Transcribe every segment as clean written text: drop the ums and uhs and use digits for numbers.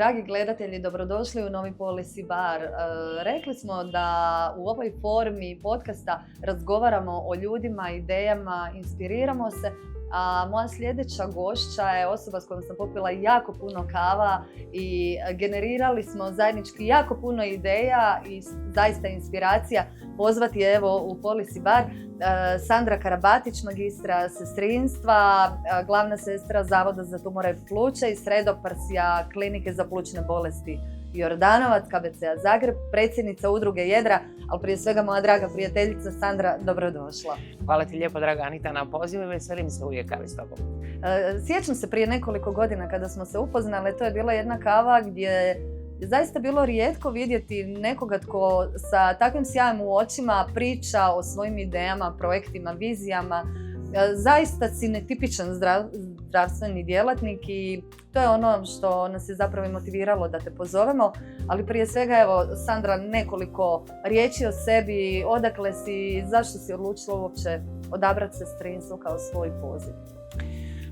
Dragi gledatelji, dobrodošli u novi Policy Bar. Rekli smo da u ovoj formi podcasta razgovaramo o ljudima, idejama, inspiriramo se, a moja sljedeća gošća je osoba s kojom sam popila jako puno kava i generirali smo zajednički jako puno ideja i zaista inspiracija pozvati evo u Policy Bar Sandra Karabatić, magistra sestrinstva, glavna sestra Zavoda za tumore pluća i sredoprsja Klinike za plućne bolesti Jordanovac, KBC-a Zagreb, predsjednica udruge Jedra, ali prije svega moja draga prijateljica Sandra, dobrodošla. Hvala ti lijepo, draga Anita, na pozivu i veselim se uvijek kavi s tobom. Sjećam se prije nekoliko godina kada smo se upoznali, to je bila jedna kava gdje je zaista bilo rijetko vidjeti nekoga tko sa takvim sjajem u očima priča o svojim idejama, projektima, vizijama. Zaista si netipičan zdravstveni djelatnik i to je ono što nas je zapravo i motiviralo da te pozovemo. Ali prije svega, evo, Sandra, nekoliko riječi o sebi, odakle si, zašto si odlučila uopće odabrati sestrinstvo kao svoj poziv?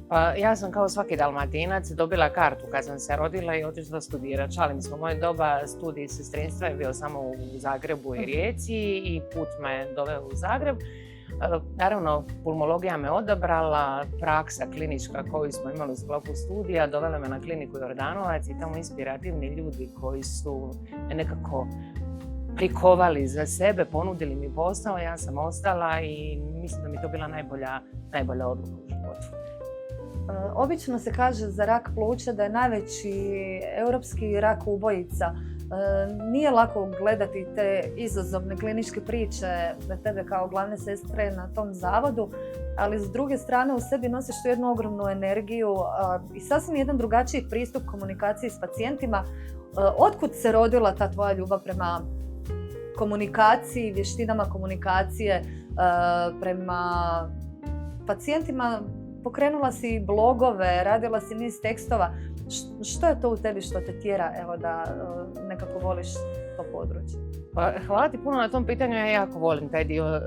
Pa ja sam kao svaki Dalmatinac dobila kartu kad sam se rodila i otišla studirati. Šalim se, u moje doba studij sestrinstva je bio samo u Zagrebu i Rijeci i put me doveo u Zagreb. Naravno, pulmologija me odabrala, praksa klinička koju smo imali u sklopu studija dovela me na kliniku Jordanovac i tamo inspirativni ljudi koji su nekako prikovali za sebe, ponudili mi posao, ja sam ostala i mislim da mi to bila najbolja odluka u životu. Obično se kaže za rak pluća da je najveći europski rak ubojica. Nije lako gledati te izazovne kliničke priče na tebe kao glavne sestre na tom zavodu, ali s druge strane u sebi nosiš tu jednu ogromnu energiju i sasvim jedan drugačiji pristup komunikaciji s pacijentima. Otkud se rodila ta tvoja ljubav prema komunikaciji, vještinama komunikacije, prema pacijentima? Pokrenula si blogove, radila si niz tekstova. Što je to u tebi što te tjera, evo, da nekako voliš to područje? Pa, hvala ti puno na tom pitanju, ja jako volim taj dio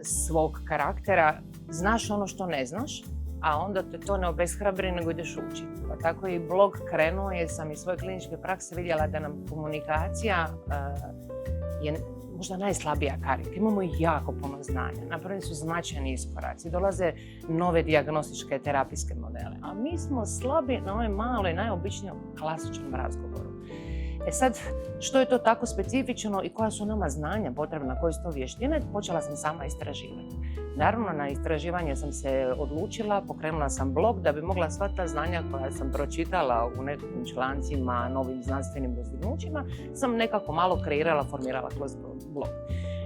svog karaktera. Znaš ono što ne znaš, a onda te to ne obeshrabri nego ideš učiti. Pa tako i blog krenuo jer sam iz svoje kliničke prakse vidjela da nam komunikacija je možda najslabija karika. Imamo jako puno znanja, napravljeni su značajni iskoraci, dolaze nove dijagnostičke terapijske modele, a mi smo slabi na ovoj maloj, najobičnijem klasičnom razgovoru. E sad, što je to tako specifično i koja su nama znanja potrebna, koje su to vještine, počela sam sama istraživati. Naravno, na istraživanje sam se odlučila, pokrenula sam blog da bi mogla sva ta znanja koja sam pročitala u nekim člancima, novim znanstvenim dostignućima, sam nekako malo kreirala, formirala kroz blog.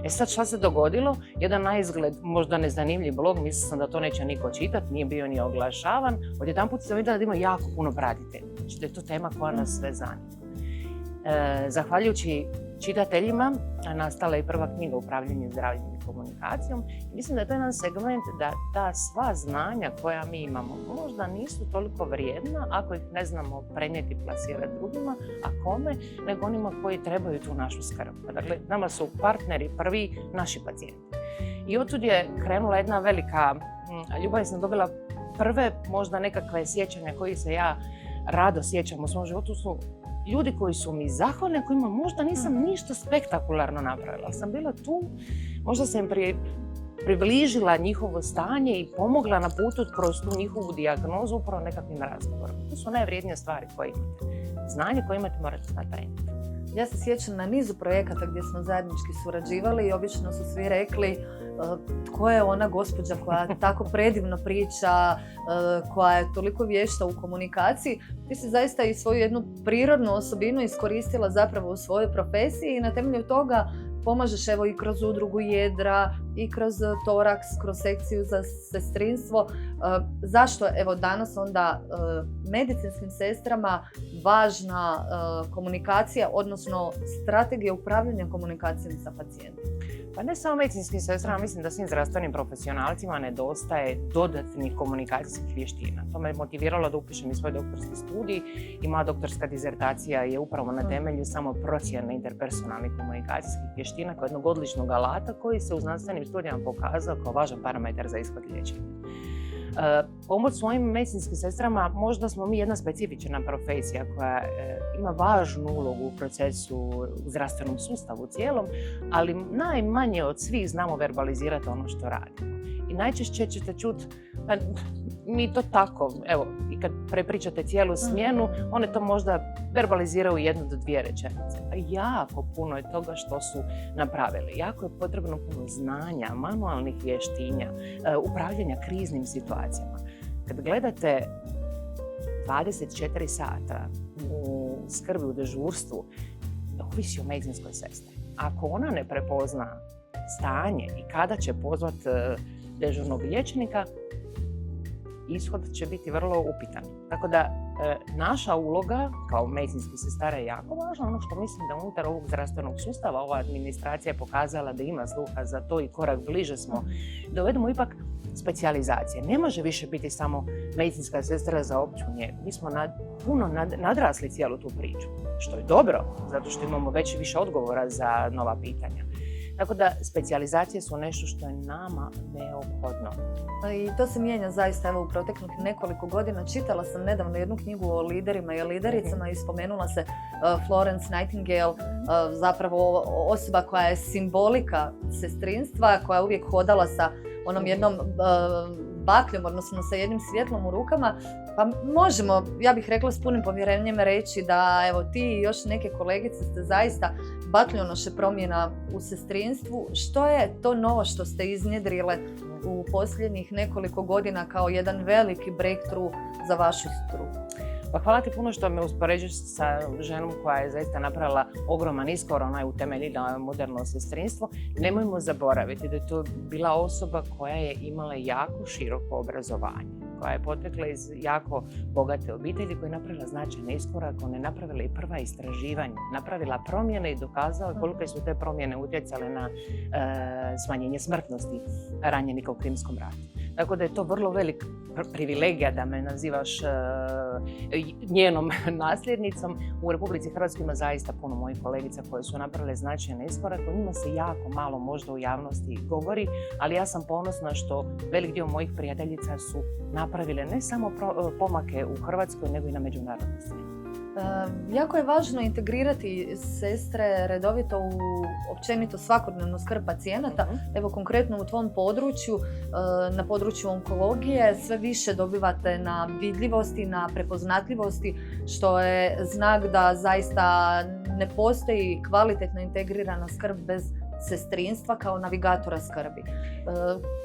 E sad, šta se dogodilo? Jedan naizgled možda nezanimljiv blog, mislila sam da to neće niko čitati, nije bio ni oglašavan. Odjedanput sam vidjela da ima jako puno pratitelja, znači da je to tema koja nas sve zanima. Zahvaljujući čitateljima nastala je prva knjiga Upravljanje zdravljem i komunikacijom. Mislim da je to jedan segment da ta sva znanja koja mi imamo možda nisu toliko vrijedna ako ih ne znamo prenijeti, plasirati drugima, a kome, nego onima koji trebaju tu našu skrb. Dakle, nama su partneri prvi naši pacijenti. I otud je krenula jedna velika ljubav, sam dobila prve možda nekakve sjećanja koji se ja rado sjećam u svom životu su ljudi koji su mi zahvalni, kojima možda nisam ništa spektakularno napravila. Sam bila tu, možda sam približila njihovo stanje i pomogla na putu kroz tu njihovu dijagnozu upravo nekakvim razgovorom. To su najvrijednije stvari koje imate. Znanje koje imate morate znati prenijeti. Ja se sjećam na nizu projekata gdje smo zajednički surađivali i obično su svi rekli tko je ona gospođa koja tako predivno priča, koja je toliko vješta u komunikaciji. Ti si zaista i svoju jednu prirodnu osobinu iskoristila zapravo u svojoj profesiji i na temelju toga pomažeš evo i kroz udrugu Jedra i kroz Toraks, kroz sekciju za sestrinstvo. Zašto evo danas onda medicinskim sestrama važna komunikacija, odnosno strategija upravljanja komunikacijom sa pacijentom? Pa ne samo medicinskim sestrama, mislim da svim zdravstvenim profesionalcima nedostaje dodatnih komunikacijskih vještina. To me motiviralo da upišem i svoj doktorski studij i moja doktorska dizertacija je upravo na temelju samo procjene interpersonalnih komunikacijskih vještina kao jednog odličnog alata koji se u znanstvenim studijama pokazao kao važan parametar za ishod liječenja. Pomoć svojim medicinskim sestrama, možda smo mi jedna specifična profesija koja ima važnu ulogu u procesu u zdravstvenom sustavu cijelom, ali najmanje od svih znamo verbalizirati ono što radimo. I najčešće ćete čuti, pa mi to tako, evo, i kad prepričate cijelu smjenu, one to možda verbaliziraju 1 do 2 rečenice. A jako puno je toga što su napravili. Jako je potrebno puno znanja, manualnih vještinja, upravljanja kriznim situacijama. Kad gledate 24 sata u skrbi u dežurstvu, ovisi o medicinskoj sestri. Ako ona ne prepozna stanje i kada će pozvati dežurnog liječnika, ishod će biti vrlo upitan. Tako da naša uloga kao medicinskih sestara je jako važna. Ono što mislim da unutar ovog zdravstvenog sustava ova administracija je pokazala da ima sluha za to i korak bliže smo, dovedemo ipak specijalizacije. Ne može više biti samo medicinska sestra za opću njegu. Mi smo puno nadrasli cijelu tu priču, što je dobro, zato što imamo već više odgovora za nova pitanja. Tako da specijalizacije su nešto što je nama neophodno. I to se mijenja zaista evo, u proteklih nekoliko godina. Čitala sam nedavno jednu knjigu o liderima i o lidericama i spomenula se Florence Nightingale, zapravo osoba koja je simbolika sestrinstva, koja je uvijek hodala sa onom jednom bakljom, odnosno sa jednim svjetlom u rukama. Pa možemo, ja bih rekla s punim povjerenjem reći da evo ti i još neke kolegice ste zaista bakljonoše promjena u sestrinstvu. Što je to novo što ste iznjedrile u posljednjih nekoliko godina kao jedan veliki breakthrough za vašu struku? Pa hvala ti puno što me uspoređuješ sa ženom koja je zaista napravila ogroman iskor, ona je utemeljila moderno sestrinstvo. Nemojmo zaboraviti da je to bila osoba koja je imala jako široko obrazovanje, koja je potekla iz jako bogate obitelji, koja je napravila značajne iskorak, ona je napravila i prva istraživanja, napravila promjene i dokazala koliko su te promjene utjecale na smanjenje smrtnosti ranjenika u Krimskom ratu. Tako da je to vrlo velik privilegija da me nazivaš njenom nasljednicom. U Republici Hrvatskoj ima zaista puno mojih kolegica koje su napravile značajne iskorake. O njima se jako malo možda u javnosti govori, ali ja sam ponosna što velik dio mojih prijateljica su napravile ne samo pomake u Hrvatskoj, nego i na međunarodnoj sceni. Jako je važno integrirati sestre redovito u općenito svakodnevnu skrb pacijenata. Evo konkretno u tvom području, na području onkologije, sve više dobivate na vidljivosti, na prepoznatljivosti, što je znak da zaista ne postoji kvalitetno integrirana skrb bez sestrinstva kao navigatora skrbi.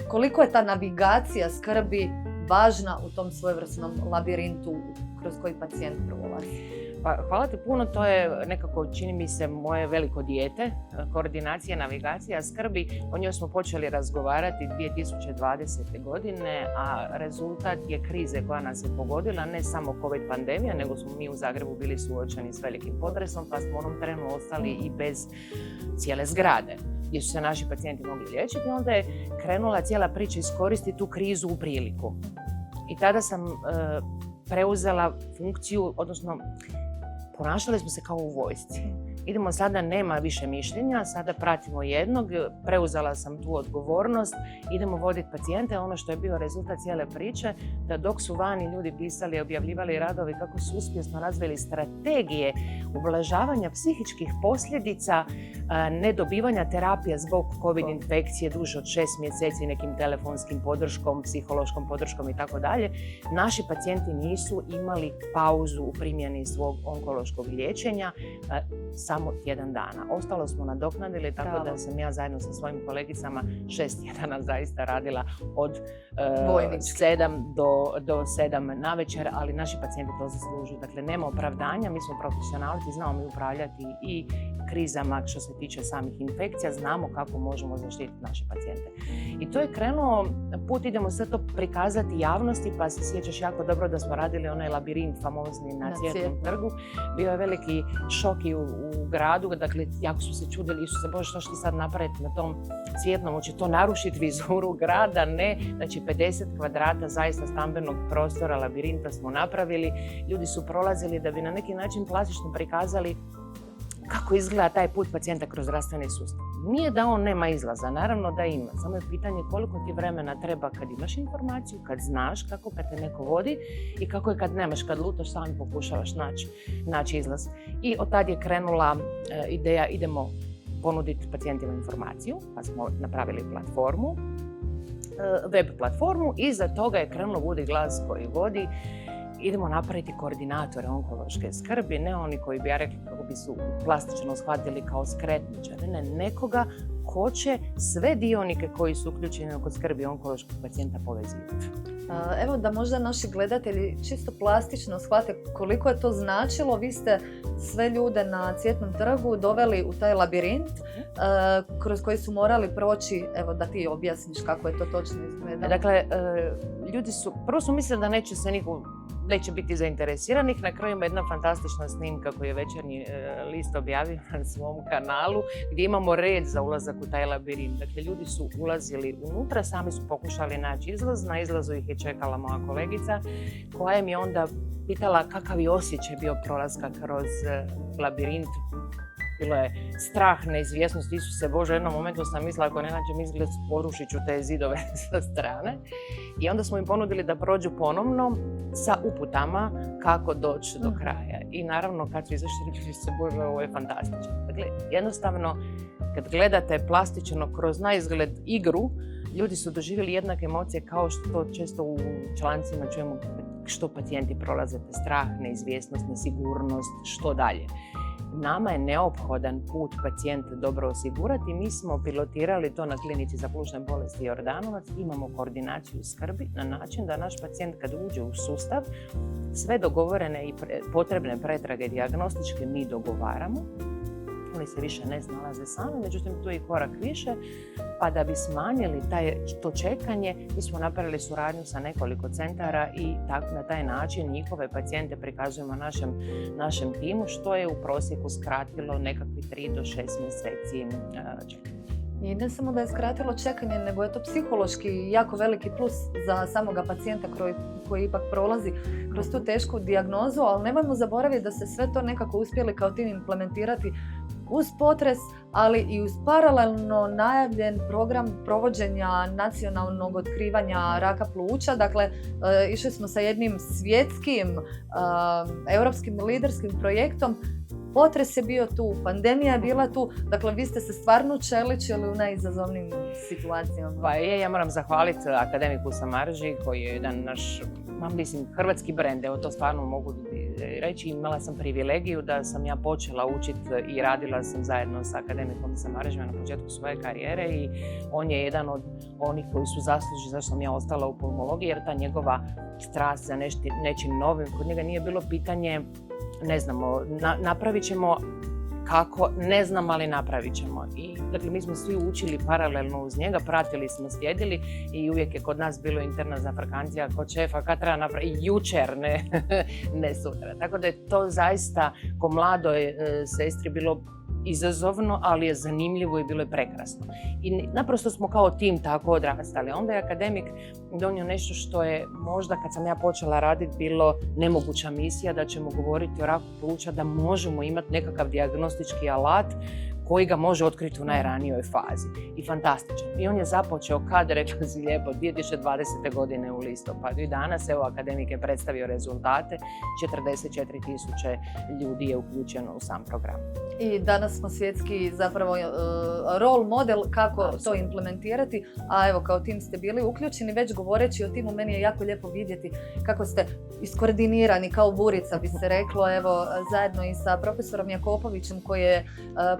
Koliko je ta navigacija skrbi važna u tom svojevrsnom labirintu kroz koji pacijent prolazi? Pa, hvala ti puno, to je nekako, čini mi se, moje veliko dijete, koordinacija, navigacija, skrbi. O njoj smo počeli razgovarati 2020. godine, a rezultat je krize koja nas je pogodila, ne samo COVID pandemija, nego smo mi u Zagrebu bili suočeni s velikim potresom, pa smo u onom trenu ostali i bez cijele zgrade gdje su se naši pacijenti mogli liječiti. Onda je krenula cijela priča iskoristiti tu krizu u priliku. I tada sam preuzela funkciju, odnosno ponašali smo se kao u vojsci. Idemo sada, nema više mišljenja, sada pratimo jednog, preuzela sam tu odgovornost, idemo voditi pacijente. Ono što je bio rezultat cijele priče, da dok su vani ljudi pisali i objavljivali radovi kako su uspješno razvili strategije ublažavanja psihičkih posljedica nedobivanja terapija zbog COVID infekcije duže od 6 mjeseci, nekim telefonskim podrškom, psihološkom podrškom i tako dalje, naši pacijenti nisu imali pauzu u primjeni svog onkološkog liječenja, samo tjedan dana. Ostalo smo nadoknadili, tako da sam ja zajedno sa svojim kolegicama 6 tjedana zaista radila od 7 do 7 navečer, ali naši pacijenti to zaslužuju. Dakle, nema opravdanja, mi smo profesionalci, znamo mi upravljati i krizama što se tiče samih infekcija, znamo kako možemo zaštititi naše pacijente. I to je krenuo, put idemo sve to prikazati javnosti, pa se sjećaš jako dobro da smo radili onaj labirint famozni na Cvjetnom trgu. Bio je veliki šok i u gradu, dakle, jako su se čudili, Isuse Bože, što ti sad napraviti na tom Cvjetnom, hoće to narušiti vizuru grada? Ne, znači 50 kvadrata zaista stambenog prostora, labirinta smo napravili. Ljudi su prolazili da bi na neki način plastično prikazali kako izgleda taj put pacijenta kroz zdravstveni sustav. Nije da on nema izlaza, naravno da ima. Samo je pitanje koliko ti vremena treba kad imaš informaciju, kad znaš kako, kad te neko vodi i kako je kad nemaš, kad lutaš sam pokušavaš naći izlaz. I od tad je krenula ideja idemo ponuditi pacijentima informaciju, pa smo napravili platformu, web platformu i iza toga je krenulo Budi glas koji vodi. Idemo napraviti koordinatore onkološke skrbi, ne oni koji bi ja rekla kako bi su plastično shvatili kao skretničare, ne, nekoga ko će sve dionike koji su uključeni oko skrbi onkološkog pacijenta povezivati. Evo da možda naši gledatelji čisto plastično shvate koliko je to značilo. Vi ste sve ljude na Cvjetnom trgu doveli u taj labirint kroz koji su morali proći, evo da ti objasniš kako je to točno izgledalo. Dakle, ljudi su, prvo su mislili da neće biti zainteresiranih. Na kraju ima jedna fantastična snimka koju je Večernji list objavio na svom kanalu gdje imamo red za ulazak u taj labirint. Dakle, ljudi su ulazili unutra, sami su pokušali naći izlaz. Na izlazu ih je čekala moja kolegica koja mi je onda pitala kakav je osjećaj bio prolaska kroz labirint. Bilo je strah, neizvjesnost, Isuse Bože, u jednom momentu sam mislila ako ne nađem izgled porušit ću te zidove sa strane. I onda smo im ponudili da prođu ponovno sa uputama kako doći do kraja. I naravno kad su izašli rekli se Bože, ovo je fantastično. Dakle, jednostavno kad gledate plastično kroz naizgled igru, ljudi su doživjeli jednake emocije kao što to često u člancima čujemo što pacijenti prolaze, strah, neizvjesnost, nesigurnost, što dalje. Nama je neophodan put pacijenta dobro osigurati. Mi smo pilotirali to na klinici za plućne bolesti Jordanovac. Imamo koordinaciju skrbi na način da naš pacijent kad uđe u sustav sve dogovorene i potrebne pretrage dijagnostičke mi dogovaramo. Oni se više ne snalaze sami, međutim tu je i korak više, pa da bi smanjili to čekanje, mi smo napravili suradnju sa nekoliko centara i tako na taj način njihove pacijente prikazujemo našem timu, što je u prosjeku skratilo nekakvi 3 do 6 mjeseci čekanja. I ne samo da je skratilo čekanje, nego je to psihološki jako veliki plus za samoga pacijenta koji ipak prolazi kroz tu tešku dijagnozu, ali nemojmo zaboraviti da se sve to nekako uspjeli kao tim implementirati uz potres, ali i uz paralelno najavljen program provođenja nacionalnog otkrivanja raka pluća. Dakle, išli smo sa jednim svjetskim, europskim liderskim projektom. Potres je bio tu, pandemija je bila tu, dakle vi ste se stvarno čeličili u najizazovnijim situacijama. Pa ja moram zahvaliti akademiku Samarži koji je jedan naš, hrvatski brend, evo to stvarno mogu reći. Imala sam privilegiju da sam ja počela učiti i radila sam zajedno sa akademikom Samaržima na početku svoje karijere i on je jedan od onih koji su zaslužni zašto sam ja ostala u pulmologiji, jer ta njegova strast za nečim novim, kod njega nije bilo pitanje ne znamo, napravit ćemo kako, ne znam, ali napravit ćemo. I, dakle, mi smo svi učili paralelno uz njega, pratili smo, slijedili i uvijek je kod nas bilo interna zafrkancija kod šefa, kad treba napraviti jučer, ne sutra. Tako da je to zaista ko mladoj sestri bilo izazovno, ali je zanimljivo i bilo je prekrasno. I naprosto smo kao tim tako odrastali. Onda je akademik donio nešto što je možda kad sam ja počela raditi bilo nemoguća misija, da ćemo govoriti o raku pluća, da možemo imati nekakav dijagnostički alat koji ga može otkriti u najranijoj fazi. I fantastično. I on je započeo kad, rekla si lijepo, 2020. godine u listopadu. I danas, evo, akademik je predstavio rezultate. 44.000 ljudi je uključeno u sam program. I danas smo svjetski zapravo role model kako to implementirati. A evo, kao tim ste bili uključeni. Već govoreći o timu, meni je jako lijepo vidjeti kako ste iskoordinirani kao burica, bi se reklo. Evo, zajedno i sa profesorom Jakopovićem koji je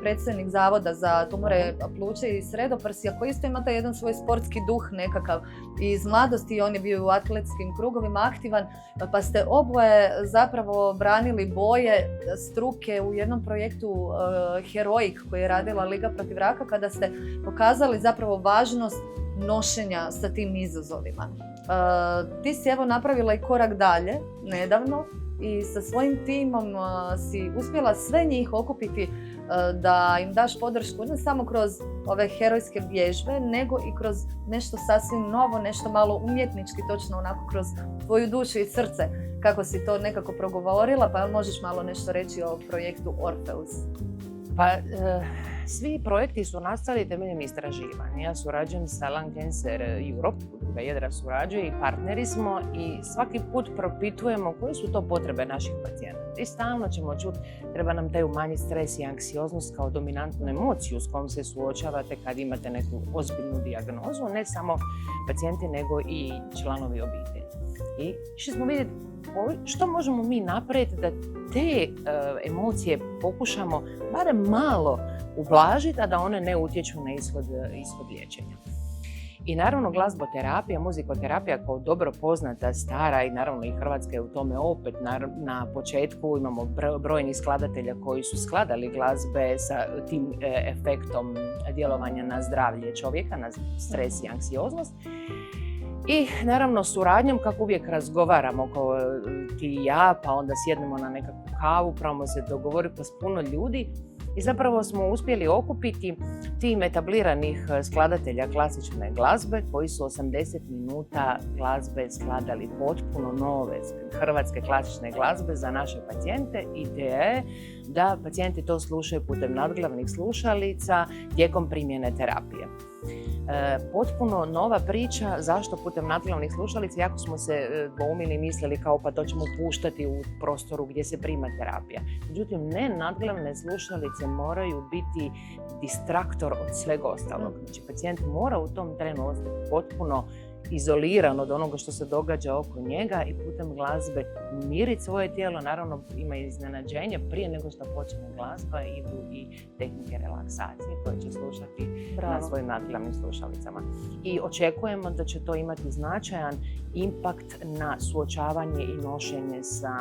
predsjednik Zavoda za tumore pluća i sredoprsja, koji isto ima taj jedan svoj sportski duh nekakav iz mladosti. On je bio u atletskim krugovima aktivan, pa ste oboje zapravo branili boje struke u jednom projektu Heroik koji je radila Liga protiv raka, kada ste pokazali zapravo važnost nošenja sa tim izazovima. Ti si evo napravila i korak dalje nedavno i sa svojim timom si uspjela sve njih okupiti da im daš podršku ne samo kroz ove herojske vježbe, nego i kroz nešto sasvim novo, nešto malo umjetnički, točno onako kroz tvoju dušu i srce, kako si to nekako progovorila, pa možeš malo nešto reći o projektu Orpheus? Pa, svi projekti su nastali temeljem istraživanja. Ja surađujem sa Lung Cancer Europe, udruga Jedra surađuje i partneri smo i svaki put propitujemo koje su to potrebe naših pacijenata. I stalno ćemo čuti, treba nam taj umanjiti stres i anksioznost kao dominantnu emociju s kojom se suočavate kad imate neku ozbiljnu dijagnozu, ne samo pacijenti nego i članovi obitelji. I išli smo vidjeti što možemo mi napraviti da te emocije pokušamo barem malo ublažiti, a da one ne utječu na ishod liječenja. I naravno glazboterapija, muzikoterapija kao dobro poznata, stara i naravno i Hrvatska je u tome opet na početku. Imamo brojnih skladatelja koji su skladali glazbe sa tim efektom djelovanja na zdravlje čovjeka, na stres i anksioznost. I naravno suradnjom, kako uvijek razgovaramo kao ti i ja, pa onda sjednemo na nekakvu kavu, probamo se dogovoriti s puno ljudi i zapravo smo uspjeli okupiti tim etabliranih skladatelja klasične glazbe koji su 80 minuta glazbe skladali, potpuno nove hrvatske klasične glazbe za naše pacijente. Ideja je da pacijenti to slušaju putem nadglavnih slušalica tijekom primjene terapije. Potpuno nova priča, zašto putem nadglavnih slušalica, jako smo se dvoumili i mislili kao pa to ćemo puštati u prostoru gdje se prima terapija. Međutim, ne, nadglavne slušalice moraju biti distraktor od svega ostalog. Znači, pacijent mora u tom trenu ostati potpuno izoliran od onoga što se događa oko njega i putem glazbe miriti svoje tijelo. Naravno, ima iznenađenje, prije nego što počne glazba idu i tehnike relaksacije koje će slušati na svojim nadglavnim slušalicama. I očekujemo da će to imati značajan impakt na suočavanje i nošenje sa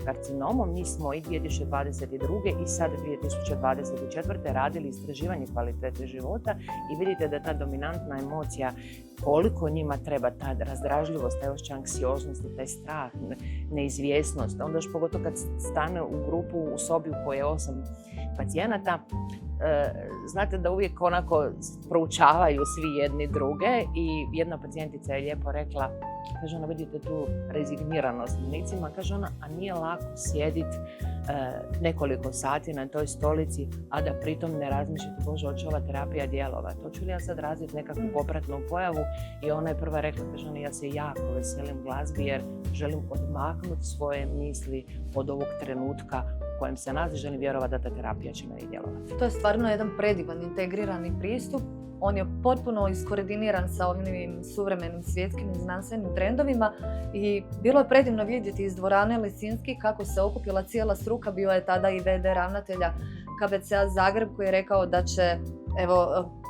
karcinomom. Mi smo i 2022. i sad 2024. radili istraživanje kvalitete života i vidite da ta dominantna emocija, koliko njima treba ta razdražljivost, taj osjećaj anksioznosti, taj strah, neizvjesnost. Onda još pogotovo kad stane u grupu, u sobi u kojoj je 8 pacijenata, znate da uvijek onako proučavaju svi jedni druge i jedna pacijentica je lijepo rekla, kaže ona, vidite tu rezigniranost u licima, kaže ona, a nije lako sjediti nekoliko sati na toj stolici, a da pritom ne razmišljate, Bože, hoće ova terapija djelovati, hoću li ja sad razviti nekakvu popratnu pojavu? I ona je prva rekla, kaže ona, ja se jako veselim glazbi jer želim odmaknuti svoje misli od ovog trenutka u kojem se nalazi, želim vjerovati da ta terapija će meni djelovati. To je stvarno jedan predivan, integrirani pristup. On je potpuno iskoordiniran sa ovim suvremenim svjetskim i znanstvenim trendovima i bilo je predivno vidjeti iz dvorane Lisinski kako se okupila cijela struka. Bio je tada i VD ravnatelja KBC-a Zagreb koji je rekao da će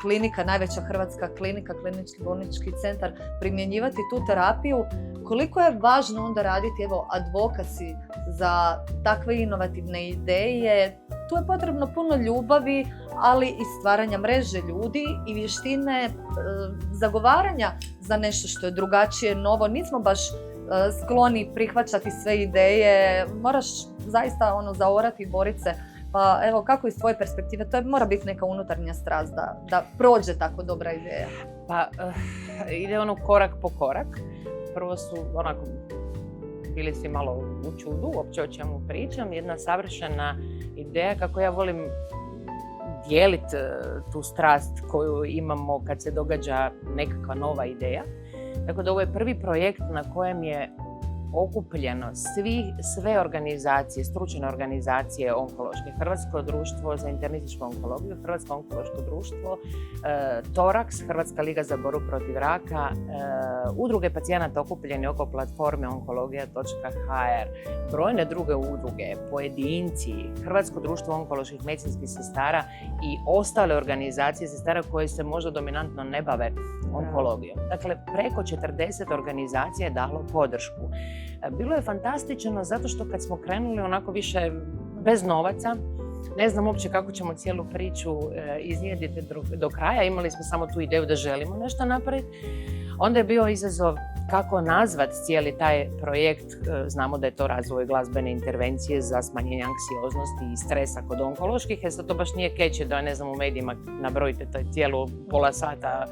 klinika, najveća hrvatska klinika, klinički bolnički centar, primjenjivati tu terapiju. Koliko je važno onda raditi advokasi za takve inovativne ideje? Tu je potrebno puno ljubavi, ali i stvaranja mreže ljudi i vještine zagovaranja za nešto što je drugačije, novo. Nismo baš skloni prihvaćati sve ideje, moraš zaista zaorati i boriti se. Pa evo, kako iz tvoje perspektive, to mora biti neka unutarnja strast da prođe tako dobra ideja. Pa ide korak po korak. Prvo su bili svi malo u čudu, uopće o čemu pričam. Jedna savršena ideja kako ja volim dijeliti tu strast koju imamo kad se događa nekakva nova ideja. Tako da ovo je prvi projekt na kojem je okupljeno sve organizacije, stručne organizacije onkološke, Hrvatsko društvo za internističku onkologiju, Hrvatsko onkološko društvo, Toraks, Hrvatska liga za borbu protiv raka, udruge pacijenata okupljeni oko platforme onkologija.hr, brojne druge udruge, pojedinci, Hrvatsko društvo onkoloških medicinskih sestara i ostale organizacije sestara koje se možda dominantno ne bave onkologijom. Dakle, preko 40 organizacija je dalo podršku. Bilo je fantastično zato što kad smo krenuli onako više bez novaca, ne znam uopće kako ćemo cijelu priču iznjediti do kraja, imali smo samo tu ideju da želimo nešto napraviti. Onda je bio izazov kako nazvat cijeli taj projekt. Znamo da je to razvoj glazbene intervencije za smanjenje anksioznosti i stresa kod onkoloških, jer sad to baš nije catchy da, ne znam, u medijima nabrojite cijelu pola sata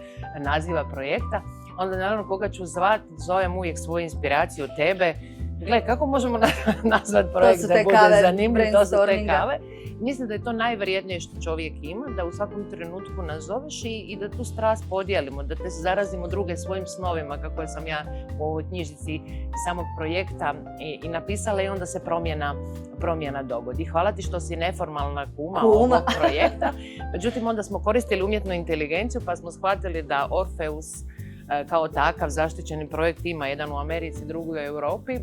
naziva projekta. Onda naravno koga ću zvati, zovem uvijek svoju inspiraciju, tebe, Gle, kako možemo nazvati projekt su da te bude kave, zanimljiv, to su te brainstorminga. kave. Mislim da je to najvrijednije što čovjek ima, da u svakom trenutku nazoveš i da tu strast podijelimo, da te zarazimo druge svojim snovima, kako sam ja u ovoj knjižici samog projekta i napisala, i onda se promjena dogodi. Hvala ti što si neformalna kuma ovog projekta. Međutim, onda smo koristili umjetnu inteligenciju pa smo shvatili da Orpheus kao takav zaštićeni projekt ima jedan u Americi, drugi u Europi.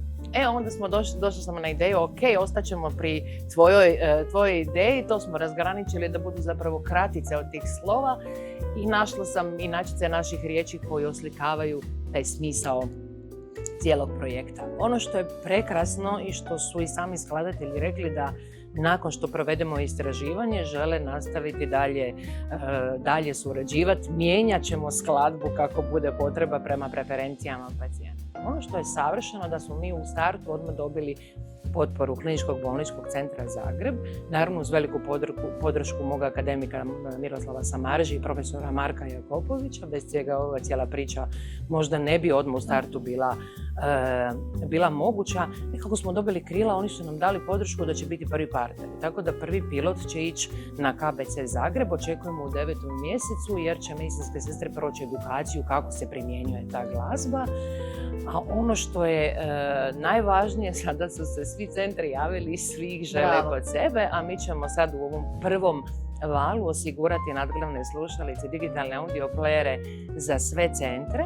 Onda smo došli smo na ideju, ok, ostaćemo pri tvojoj ideji, to smo razgraničili da budu zapravo kratice od tih slova i našla sam inačice naših riječi koji oslikavaju taj smisao cijelog projekta. Ono što je prekrasno i što su i sami skladatelji rekli, da nakon što provedemo istraživanje žele nastaviti dalje surađivati, mijenjat ćemo skladbu kako bude potreba prema preferencijama pacijenta. Ono što je savršeno da smo mi u startu odmah dobili potporu Kliničkog bolničkog centra Zagreb, naravno uz veliku podršku mog akademika Miroslava Samarži i profesora Marka Jakopovića, bez čega ova cijela priča možda ne bi odmah u startu bila moguća. Nekako smo dobili krila, oni su nam dali podršku da će biti prvi partner. Tako da prvi pilot će ići na KBC Zagreb, očekujemo u 9. mjesecu, jer će medicinske sestre proći edukaciju kako se primjenjuje ta glazba. A ono što je najvažnije, sada su se svi centri javili, svi ih žele kod sebe, a mi ćemo sad u ovom prvom valu osigurati nadglavne slušalice, digitalne audio playere za sve centre.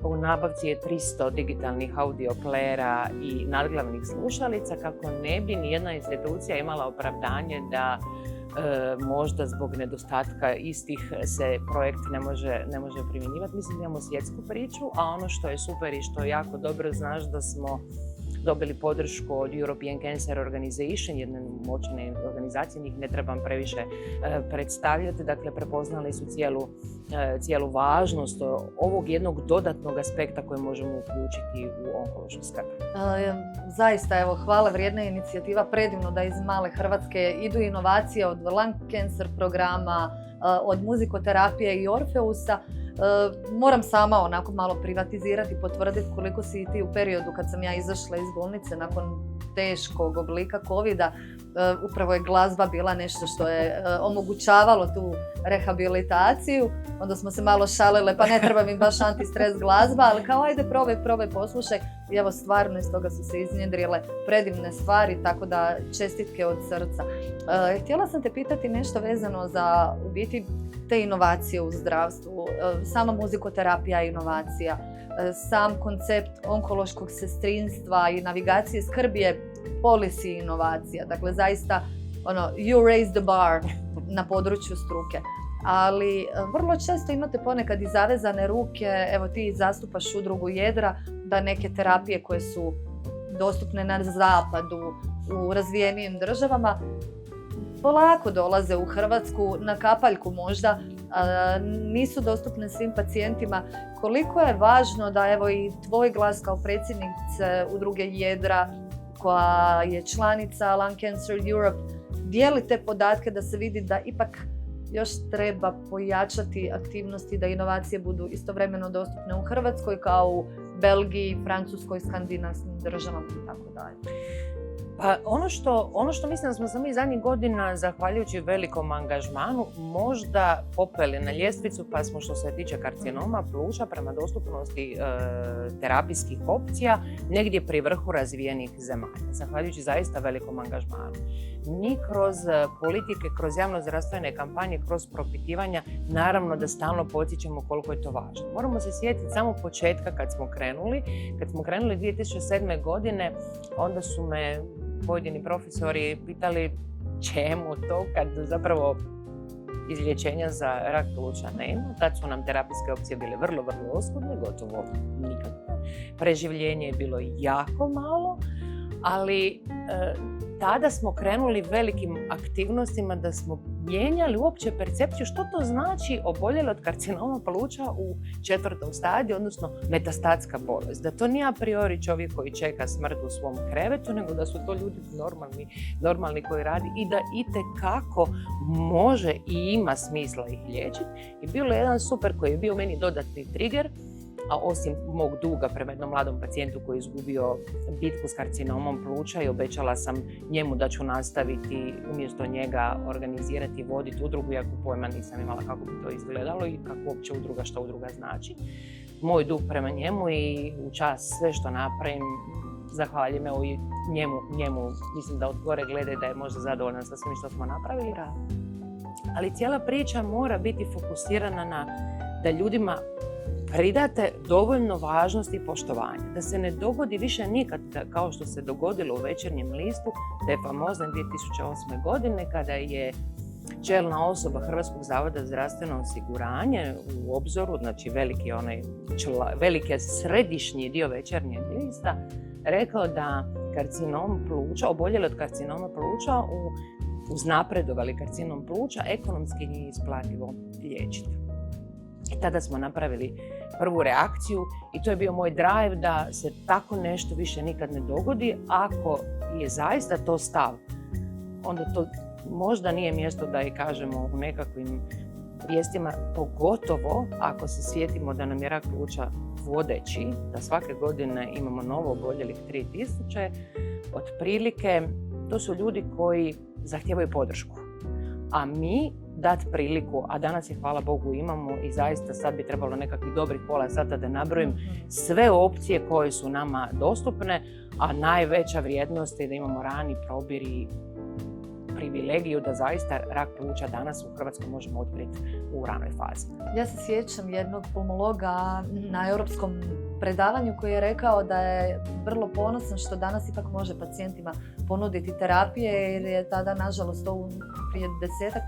U nabavci je 300 digitalnih audio playera i nadglavnih slušalica, kako ne bi nijedna institucija imala opravdanje da možda zbog nedostatka istih se projekt ne može primjenjivati. Mislim da imamo svjetsku priču, a ono što je super i što jako dobro znaš, da smo dobili podršku od European Cancer Organization, jedne moćne organizacije, njih ne trebam previše predstavljati, dakle prepoznali su cijelu važnost ovog jednog dodatnog aspekta koji možemo uključiti u onkološku skrb. Zaista, evo, hvala vrijedna inicijativa, predivno da iz male Hrvatske idu inovacije od lung cancer programa, od muzikoterapije i Orfeusa. Moram sama onako malo privatizirati, potvrditi koliko si i ti u periodu kad sam ja izašla iz bolnice nakon teškog oblika covida, upravo je glazba bila nešto što je omogućavalo tu rehabilitaciju. Onda smo se malo šalile, pa ne treba mi baš antistres glazba, ali kao ajde probaj, poslušaj. I evo, stvarno iz toga su se iznjedrile predivne stvari, tako da čestitke od srca. Htjela sam te pitati nešto vezano za u biti te inovacije u zdravstvu, sama muzikoterapija inovacija, sam koncept onkološkog sestrinstva i navigacije skrbi je policy inovacija. Dakle, zaista you raise the bar na području struke. Ali vrlo često imate ponekad i zavezane ruke, evo ti zastupaš udrugu Jedra, da neke terapije koje su dostupne na zapadu, u razvijenijim državama, polako dolaze u Hrvatsku, na kapaljku možda, nisu dostupne svim pacijentima. Koliko je važno da evo i tvoj glas kao predsjednice udruge Jedra, koja je članica Lung Cancer Europe, dijeli te podatke da se vidi da ipak još treba pojačati aktivnosti da inovacije budu istovremeno dostupne u Hrvatskoj kao u Belgiji, Francuskoj, skandinavskim državama i tako dalje. Pa ono što mislim da smo sami zadnjih godina, zahvaljujući velikom angažmanu, možda popeli na ljestvicu, pa smo što se tiče karcinoma pluća prema dostupnosti terapijskih opcija negdje pri vrhu razvijenih zemalja, zahvaljujući zaista velikom angažmanu. Mi kroz politike, kroz javno-zdravstvene kampanje, kroz propitivanja, naravno da stalno podsjećamo koliko je to važno. Moramo se sjetiti samo početka kad smo krenuli. Kad smo krenuli 2007. godine, onda su me pojedini profesori pitali čemu to kad zapravo izlječenja za rak pluća nema. Tad su nam terapijske opcije bile vrlo, vrlo oskudne, gotovo nikakve. Preživljenje je bilo jako malo, ali tada smo krenuli velikim aktivnostima da smo mijenjali uopće percepciju što to znači oboljeli od karcinoma pluća u 4. stadiju, odnosno metastatska bolest. Da to nije a priori čovjek koji čeka smrt u svom krevetu, nego da su to ljudi normalni koji radi i da itekako može i ima smisla ih liječiti. I bilo je jedan super koji je bio meni dodatni trigger, a osim mog duga prema jednom mladom pacijentu koji je izgubio bitku s karcinomom pluća i obećala sam njemu da ću nastaviti umjesto njega organizirati i voditi udrugu, iako pojma nisam imala kako bi to izgledalo i kako uopće udruga, što udruga znači. Moj dug prema njemu i u čas sve što napravim, zahvaljujem i njemu, mislim da od gore gleda da je možda zadovoljan sa svim što smo napravili. Ali cijela priča mora biti fokusirana na da ljudima pridate dovoljno važnosti i poštovanja. Da se ne dogodi više nikad kao što se dogodilo u Večernjem listu, te famozne 2008. godine kada je čelna osoba Hrvatskog zavoda za zdravstveno osiguranje u Obzoru, znači veliki središnji dio Večernjeg lista, rekao da karcinom pluća, oboljeli od karcinoma pluća uznapredovali karcinom pluća, ekonomski nije isplativo liječiti. I tada smo napravili prvu reakciju i to je bio moj drive da se tako nešto više nikad ne dogodi. Ako je zaista to stav, onda to možda nije mjesto da i kažemo u nekakvim vijestima, pogotovo ako se sjetimo da nam je rak pluća vodeći, da svake godine imamo novo oboljelih 3000, otprilike to su ljudi koji zahtijevaju podršku. A mi dati priliku, a danas je hvala Bogu imamo i zaista sad bi trebalo nekakvih dobrih pola sata da nabrojim sve opcije koje su nama dostupne, a najveća vrijednost je da imamo rani probir i privilegiju da zaista rak pluća danas u Hrvatskoj možemo otkriti u ranoj fazi. Ja se sjećam jednog pulmologa na europskom predavanju koji je rekao da je vrlo ponosan što danas ipak može pacijentima ponuditi terapije, jer je tada, nažalost, to prije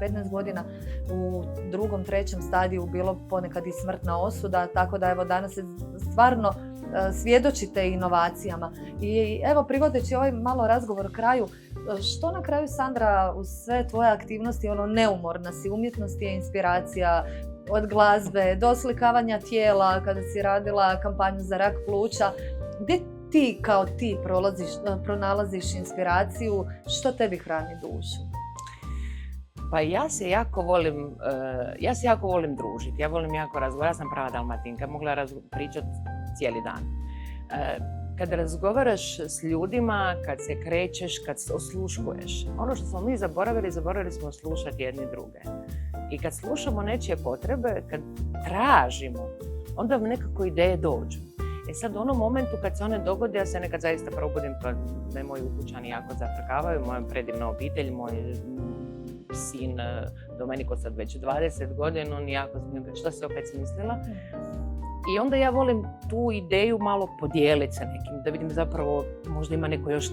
10-15 godina u 2. 3. stadiju bilo ponekad i smrtna osuda, tako da evo danas se stvarno svjedočite inovacijama. I evo, privodeći ovaj malo razgovor kraju, što na kraju, Sandra, uz sve tvoje aktivnosti, neumorna si, umjetnost je inspiracija, od glazbe do oslikavanja tijela, kada si radila kampanju za rak pluća, gdje ti kao ti pronalaziš inspiraciju, što tebi hrani dušu? Pa ja se jako volim družiti, ja volim jako razgovarati, ja sam prava Dalmatinka, mogla pričati cijeli dan. Kad razgovaraš s ljudima, kad se krećeš, kad osluškuješ, ono što smo mi zaboravili smo slušati jedni druge. I kad slušamo nečije potrebe, kad tražimo, onda vam nekako ideje dođu. Sad u onom momentu kad se one dogode, ja se nekad zaista probudim, pa me moji ukućani jako zafrkavaju, moja predivna obitelj, moj sin Domeniko sad već 20 godina, on jako smije, što si opet smislila? I onda ja volim tu ideju malo podijeliti sa nekim, da vidim zapravo možda ima neko još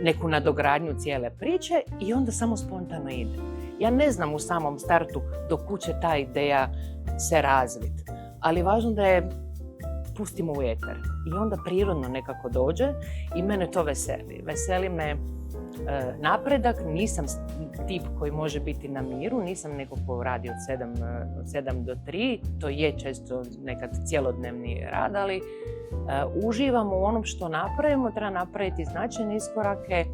neku nadogradnju cijele priče i onda samo spontano ide. Ja ne znam u samom startu do kud će ta ideja se razviti, ali važno da je pustimo u eter i onda prirodno nekako dođe i mene to veseli. Veseli me napredak, nisam tip koji može biti na miru, nisam neko ko radi od 7 do 3, to je često nekad cjelodnevni rad, ali uživam u onom što napravimo, treba napraviti značajne iskorake.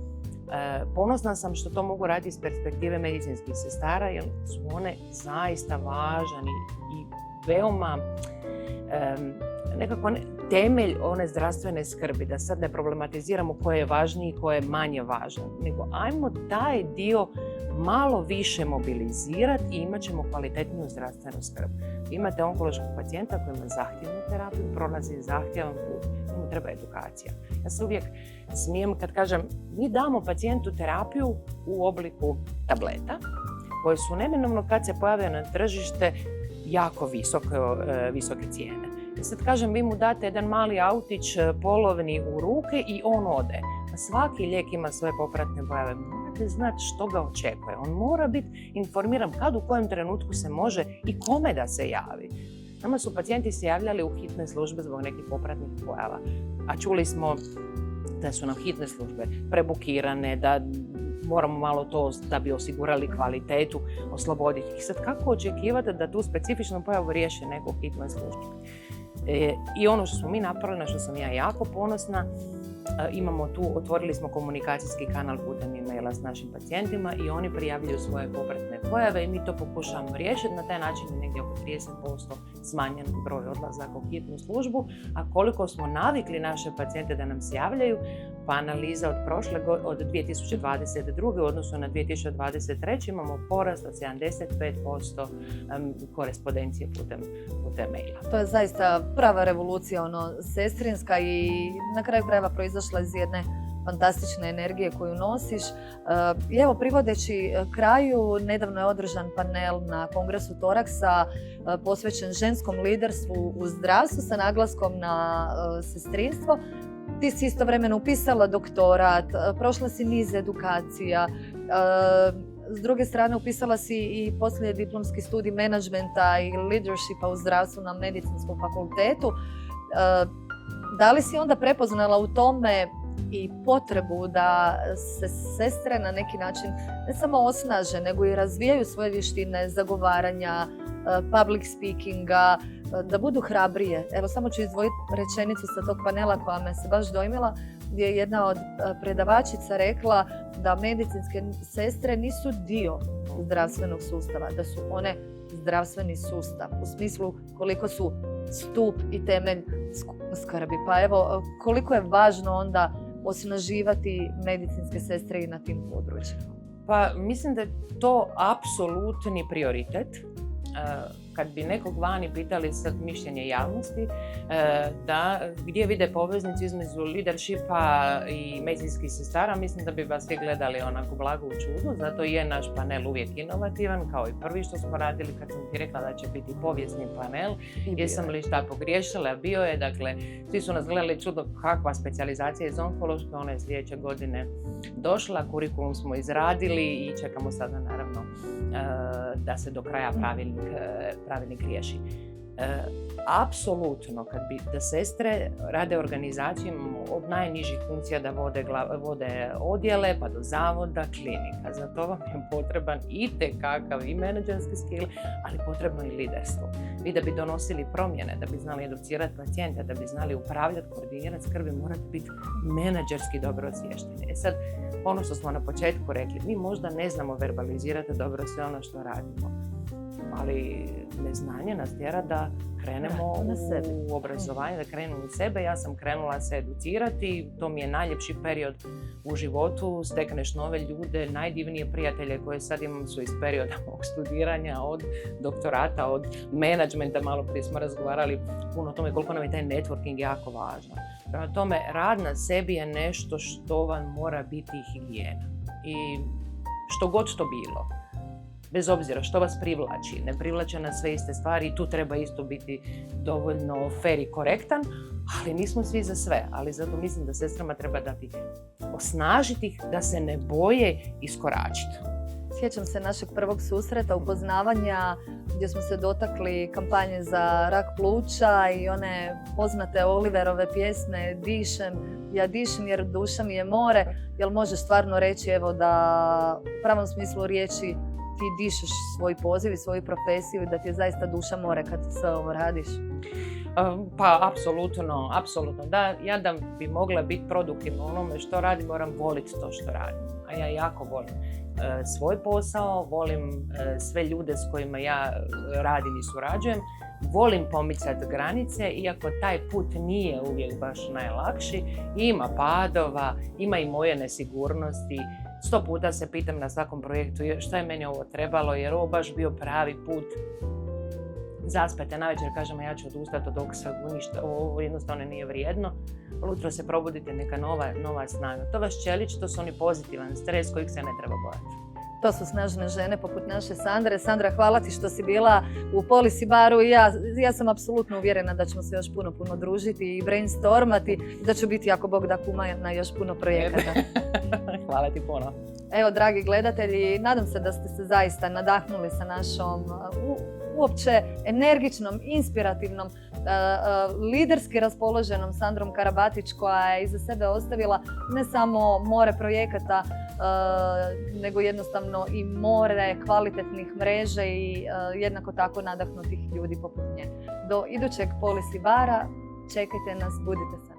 Ponosna sam što to mogu raditi iz perspektive medicinskih sestara, jer su one zaista važan i veoma nekako temelj one zdravstvene skrbi, da sad ne problematiziramo koje je važniji i koje je manje važan, nego ajmo taj dio malo više mobilizirati i imat ćemo kvalitetniju zdravstvenu skrb. Imate onkološkog pacijenta koji ima zahtjevnu terapiju, prolazi zahtjevan put, njemu treba edukacija. Ja se uvijek smijem kad kažem, mi damo pacijentu terapiju u obliku tableta, koje su neminovno kad se pojave na tržište jako visoke cijene. Ja sad kažem, vi mu date jedan mali autić polovni u ruke i on ode. A svaki lijek ima svoje popratne pojave. Morate znati što ga očekuje. On mora biti informiran kad u kojem trenutku se može i kome da se javi. Nama su pacijenti se javljali u hitne službe zbog nekih popratnih pojava. A čuli smo da su nam hitne službe prebukirane, da moramo malo to, da bi osigurali kvalitetu, osloboditi ih. Sad kako očekivati da tu specifičnu pojavu riješi neko u hitnoj službi? I ono što smo mi napravili, na što sam ja jako ponosna, otvorili smo komunikacijski kanal putem e-maila s našim pacijentima i oni prijavljuju svoje popratne pojave i mi to pokušavamo riješiti. Na taj način je negdje oko 30% smanjen broj odlazaka u hitnu službu, a koliko smo navikli naše pacijente da nam se javljaju, pa analiza od 2022. u odnosu na 2023. imamo porast od 75% korespondencije putem maila. To je zaista prava revolucija, sestrinska i na kraju krajeva proizašla iz jedne fantastične energije koju nosiš. I evo, privodeći kraju, nedavno je održan panel na kongresu Toraksa posvećen ženskom liderstvu u zdravstvu sa naglaskom na sestrinstvo. Ti si istovremeno upisala doktorat, prošla si niz edukacija, s druge strane upisala si i poslijediplomski studij menadžmenta i leadershipa u zdravstvu na Medicinskom fakultetu. Da li si onda prepoznala u tome i potrebu da se sestre na neki način ne samo osnaže, nego i razvijaju svoje vještine zagovaranja, public speakinga, da budu hrabrije? Evo, samo ću izdvojiti rečenicu sa tog panela koja me se baš dojmila, gdje je jedna od predavačica rekla da medicinske sestre nisu dio zdravstvenog sustava, da su one zdravstveni sustav, u smislu koliko su stup i temelj skrbi. Pa evo, koliko je važno onda osnaživati medicinske sestre i na tim područjima? Pa mislim da je to apsolutni prioritet. Kad bi nekog vani pitali sad mišljenje javnosti, gdje vide poveznicu između leadershipa i medicinskih sestara, mislim da bi vas svi gledali onako blago u čudu. Zato je naš panel uvijek inovativan, kao i prvi što smo radili kad sam ti rekla da će biti povijesni panel. Jesam li šta pogriješila? Bio je, dakle, svi su nas gledali čudno kakva specijalizacija iz onkološke, ona je sljedeće godine došla, kurikulum smo izradili i čekamo sada naravno da se do kraja pravilnik riješi. Apsolutno, da sestre rade organizaciju, od najnižih funkcija da vode odjele, pa do zavoda, klinika. Za to vam je potreban itekakav i menadžerski skill, ali potrebno i liderstvo. Vi da bi donosili promjene, da bi znali educirati pacijente, da bi znali upravljati, koordinirati skrbi, morate biti menadžerski dobro osviješteni. Sad, ono što smo na početku rekli, mi možda ne znamo verbalizirati dobro sve ono što radimo, ali neznanje nas tjera da krenemo u obrazovanje, da krenemo u sebe. Ja sam krenula se educirati, to mi je najljepši period u životu, stekneš nove ljude, najdivnije prijatelje koje sad imam su iz perioda mog studiranja, od doktorata, od menadžmenta, malo prije smo razgovarali puno o tome koliko nam je taj networking jako važno. Prema tome, rad na sebi je nešto što vam mora biti higijena. I što god to bilo. Bez obzira što vas privlači, ne privlače nas sve iste stvari i tu treba isto biti dovoljno fair i korektan, ali nismo svi za sve. Ali zato mislim da sestrama treba dati, osnažiti ih da se ne boje iskoračiti. Sjećam se našeg prvog susreta, upoznavanja, gdje smo se dotakli kampanje za rak pluća i one poznate Oliverove pjesme Dišem, ja dišem jer duša mi je more. Jel možeš stvarno reći evo da u pravom smislu riječi ti dišeš svoj poziv i svoju profesiju i da ti je zaista duša more kad sve ovo radiš? Pa, apsolutno. Ja da bi mogla biti produktivna u onome što radim, moram voliti to što radim. A ja jako volim svoj posao, volim sve ljude s kojima ja radim i surađujem. Volim pomicati granice, iako taj put nije uvijek baš najlakši. Ima padova, ima i moje nesigurnosti. 100 puta se pitam na svakom projektu šta je meni ovo trebalo, jer ovo baš bio pravi put. Zaspete navečer, kažemo ja ću odustati od ovog svega, ništa, ovo jednostavno nije vrijedno. Ujutro se probudite, neka nova snaga. To vas čelić, to su oni pozitivan stres kojeg se ne treba bojati. To su snažne žene poput naše Sandre. Sandra, hvala ti što si bila u Policy Baru i ja sam apsolutno uvjerena da ćemo se još puno družiti i brainstormati, da će biti ako Bog da kuma na još puno projekata. Hvala ti puno. Evo, dragi gledatelji, nadam se da ste se zaista nadahnuli sa našom uopće energičnom, inspirativnom, liderski raspoloženom Sandrom Karabatić, koja je iza sebe ostavila ne samo more projekata, nego jednostavno i more kvalitetnih mreža i jednako tako nadahnutih ljudi poput nje. Do idućeg Policy Bara čekajte nas, budite sa